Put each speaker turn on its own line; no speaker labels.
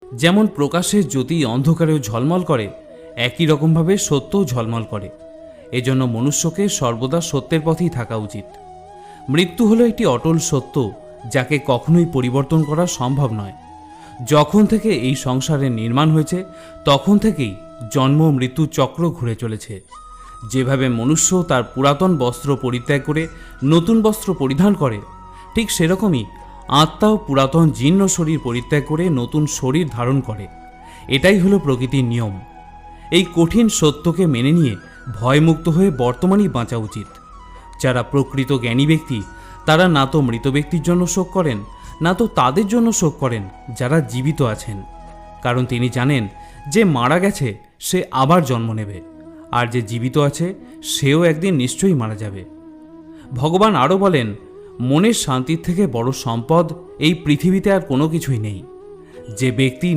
যেমন প্রকাশের জ্যোতি অন্ধকারেও ঝলমল করে, একই রকমভাবে সত্যও ঝলমল করে। এজন্য মনুষ্যকে সর্বদা সত্যের পথেই থাকা উচিত। মৃত্যু হলো একটি অটল সত্য, যাকে কখনোই পরিবর্তন করা সম্ভব নয়। যখন থেকে এই সংসারের নির্মাণ হয়েছে, তখন থেকেই জন্ম মৃত্যু চক্র ঘুরে চলেছে। যেভাবে মনুষ্য তার পুরাতন বস্ত্র পরিত্যাগ করে নতুন বস্ত্র পরিধান করে, ঠিক সেরকমই আত্মাও পুরাতন জীর্ণ শরীর পরিত্যাগ করে নতুন শরীর ধারণ করে। এটাই হলো প্রকৃতির নিয়ম। এই কঠিন সত্যকে মেনে নিয়ে ভয়মুক্ত হয়ে বর্তমানই বাঁচা উচিত। যারা প্রকৃত জ্ঞানী ব্যক্তি, তারা না তো মৃত ব্যক্তির জন্য শোক করেন, না তো তাদের জন্য শোক করেন যারা জীবিত আছেন। কারণ তিনি জানেন যে মারা গেছে সে আবার জন্ম নেবে, আর যে জীবিত আছে সেও একদিন নিশ্চয়ই মারা যাবে। ভগবান আরও বলেন, মনের শান্তির থেকে বড় সম্পদ এই পৃথিবীতে আর কোনো কিছুই নেই। যে ব্যক্তি